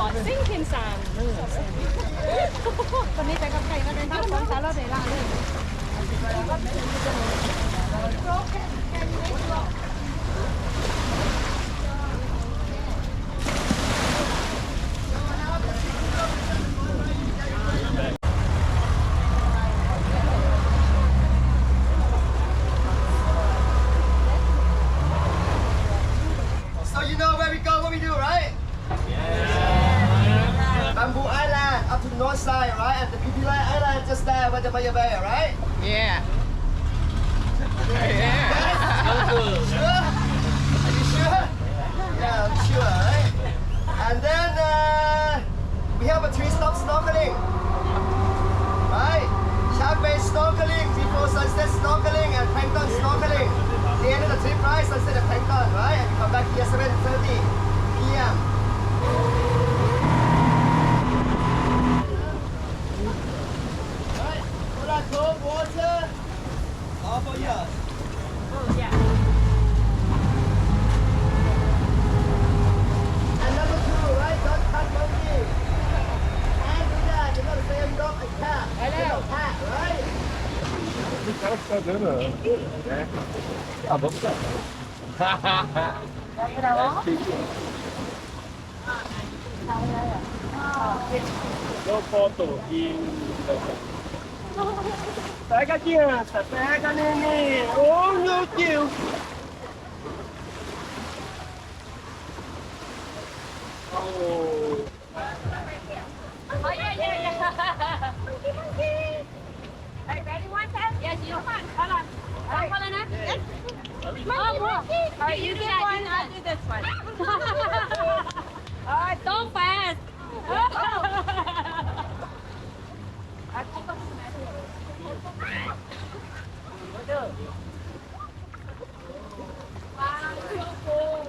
like sinking sand. คนนี้ไปกับใครก็ได้เข้าของสารเลล่าเลย So you know where we go, what we do, right? Bamboo Island up to the north side, right? And the PP Island just there where the Maya Bay, right? Yeah. Sure? Are you sure? Yeah, I'm sure, right? And then we have a 3-stop snorkeling. Right? Shark Bay snorkeling, before sunset snorkeling, and plankton snorkeling. The end of the trip, right? Sunset and plankton, right? And we come back here 7:30 p.m. Right? Hold on, cold water. All for you. Oh yeah. And number 2, right? Don't touch monkey. And do that. You're not the same dog and cat. You're not cat, right? No photo in pega criança, pega neném. Oh meu Deus. Oh. Oh yeah. Hey, ready one time? Yes, you want. Hold on. Hold on. Yes. Oh, alright, you do that one. I'll do this one. Alright, so fast. Wow, so cool.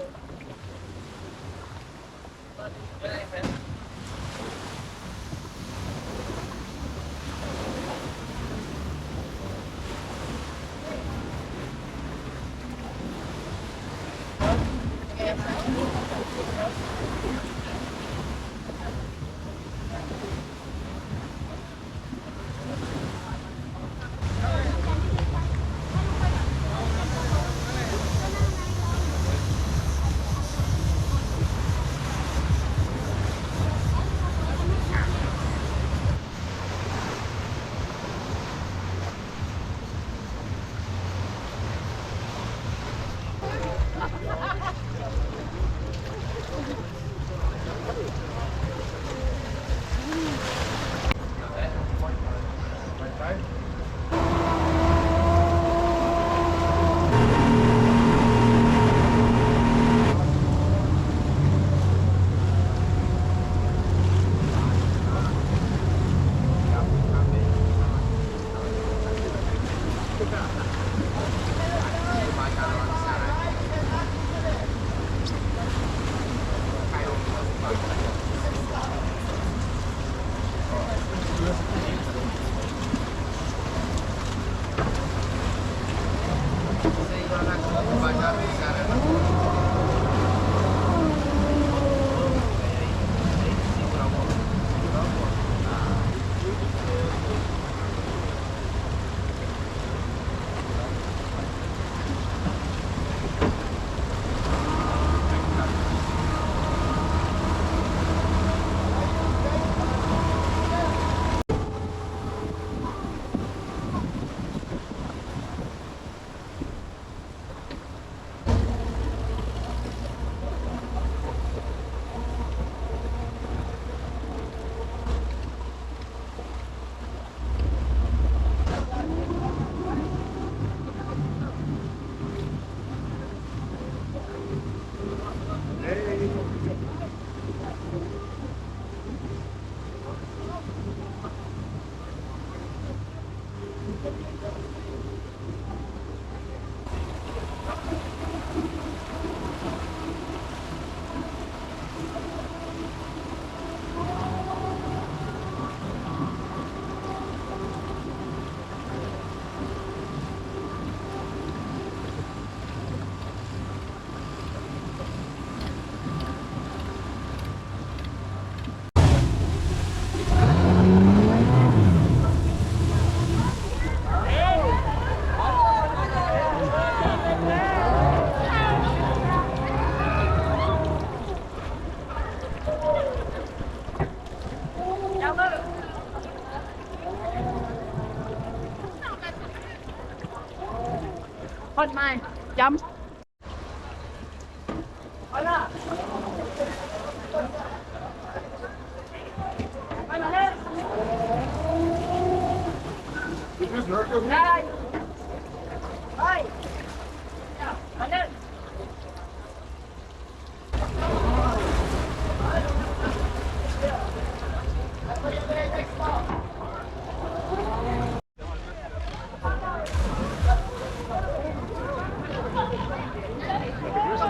On mine. Jump.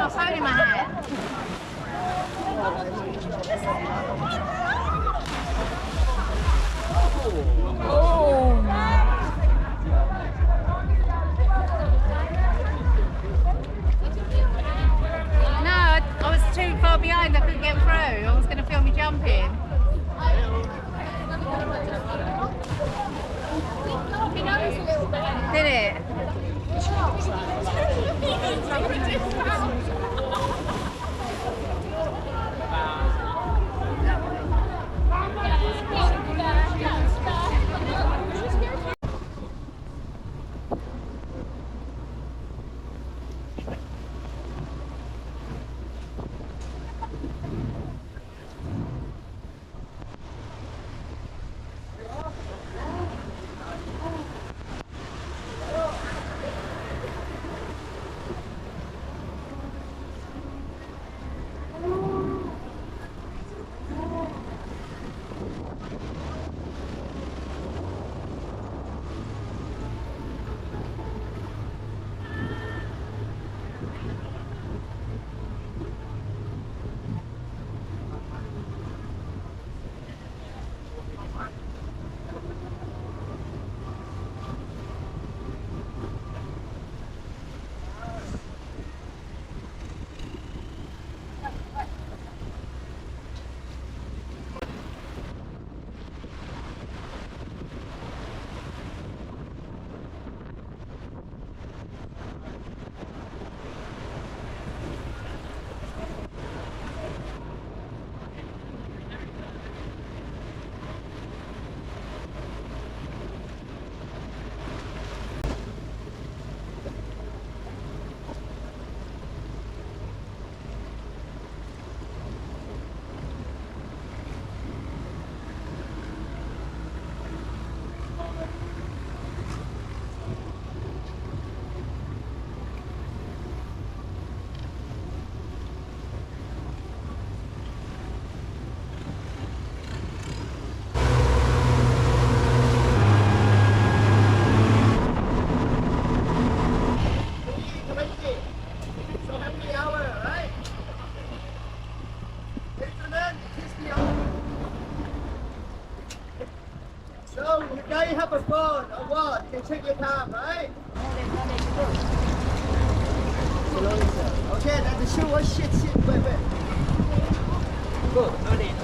What's that in my hand? No, I was too far behind. I couldn't get through. I was going to film me jumping. Did it? So, now you have a phone or what? You can check your time, right? Okay, that's the shoe. What shit? Wait. Good, no need.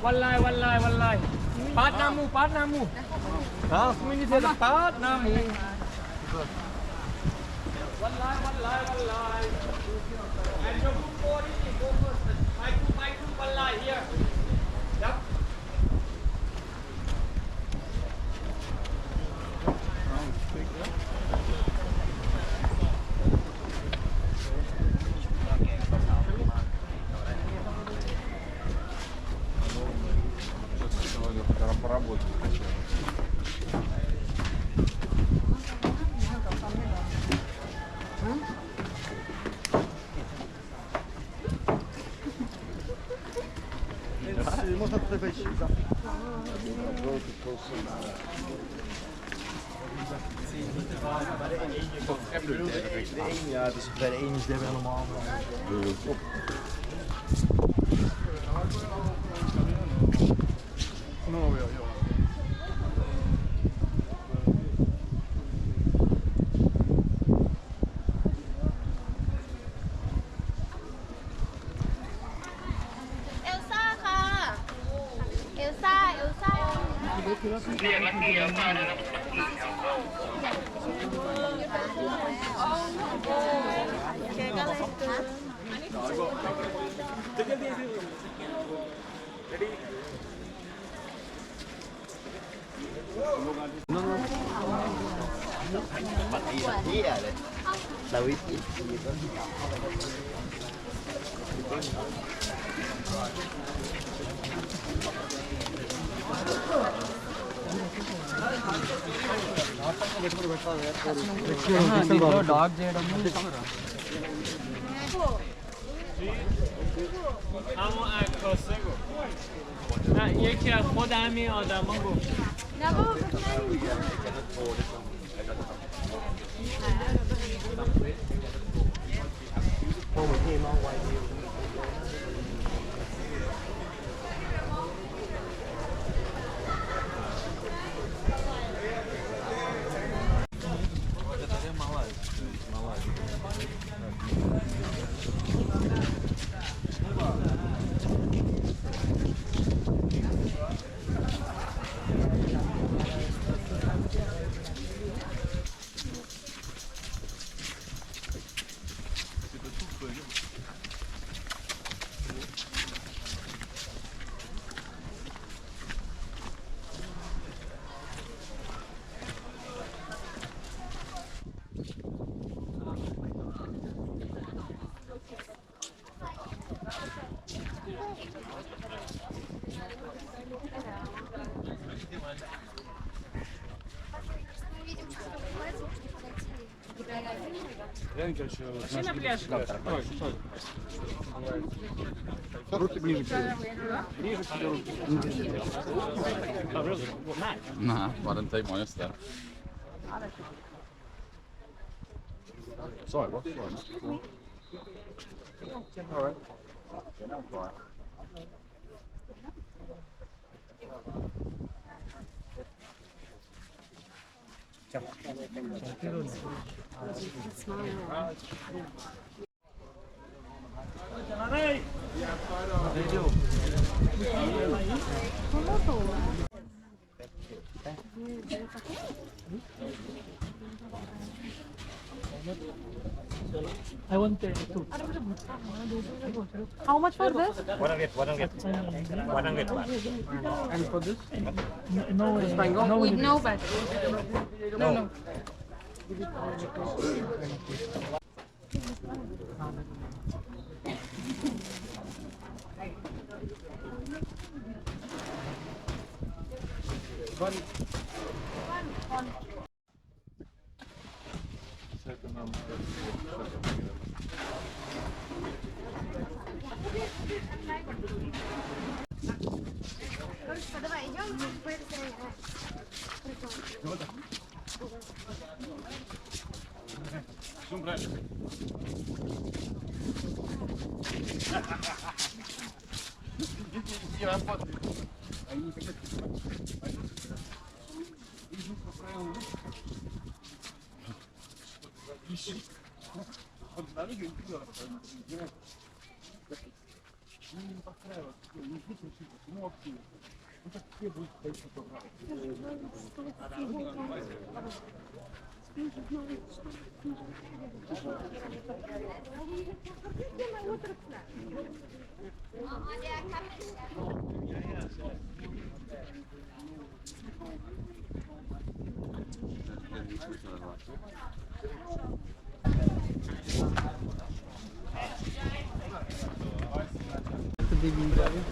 One line. Part namu. Minutes is part namu. One line. And your group 4 go first. My group, one line here. Yep. Поработать. Można tutaj wejść za. Ja, dus bij de ene is dit helemaal. Iya deh. Tahu itu. اما عکاسه گفت نه یکی از خود همین آدما گفت نه بابا Nah, I didn't take my yesterday. Sorry, what? All right. I want two. How much for this? 100 And for this? No, no, with no bag. No.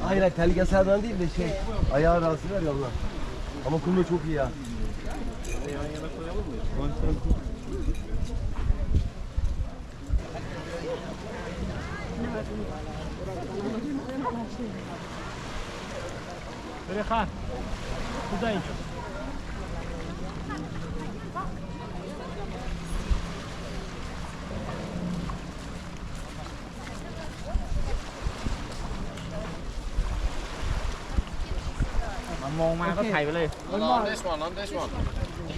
Aynen telgeselden değil de şey ayağı rahatsız ver yallah. Ama kumda çok iyi ya. Rehan, buradayım.มองมาก็ถ่ายไปเลย On this one, on this one. เ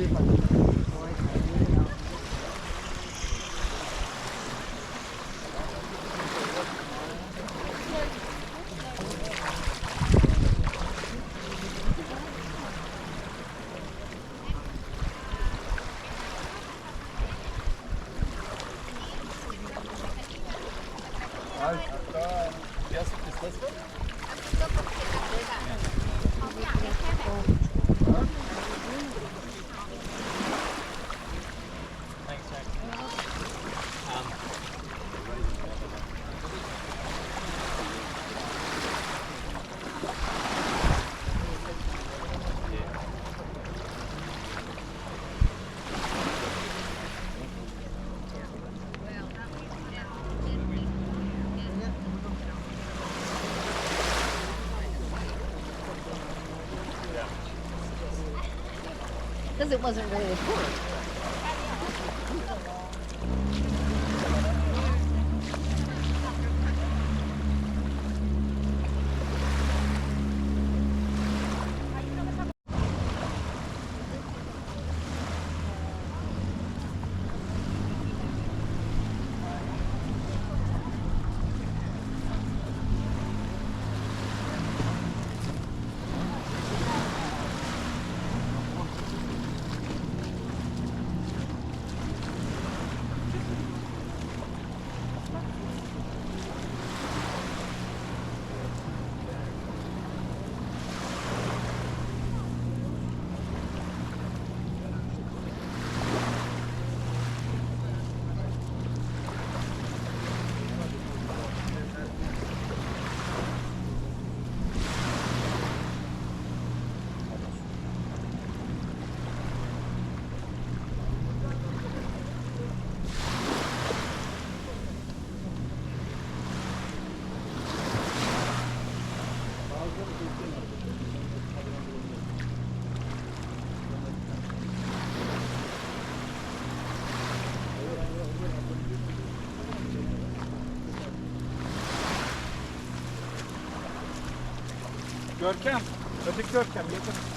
Because it wasn't really good. Görkem, öteki Görkem yakın.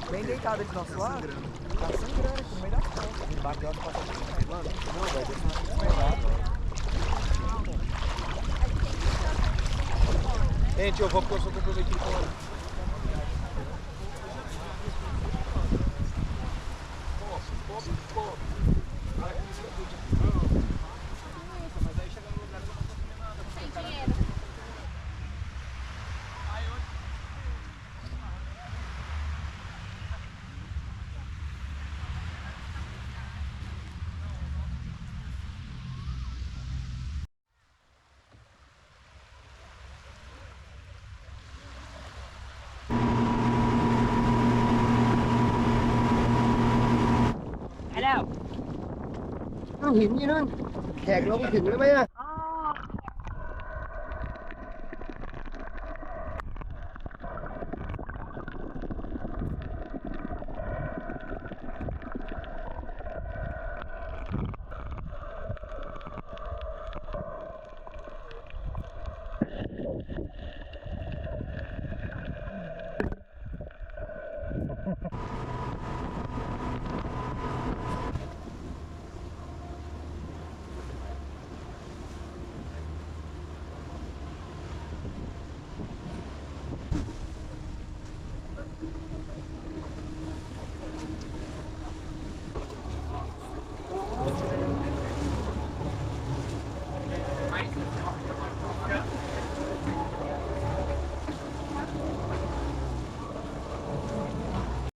Bem deitado aqui do nosso lado. Tá sangrando aqui no meio da costa. Bateu as costas aqui. Mano, não, vai descer. Gente, eu vou porque eu sou comprometido com ela.หินนี่นู่นแขกเราไปถึงแล้วไหมอะ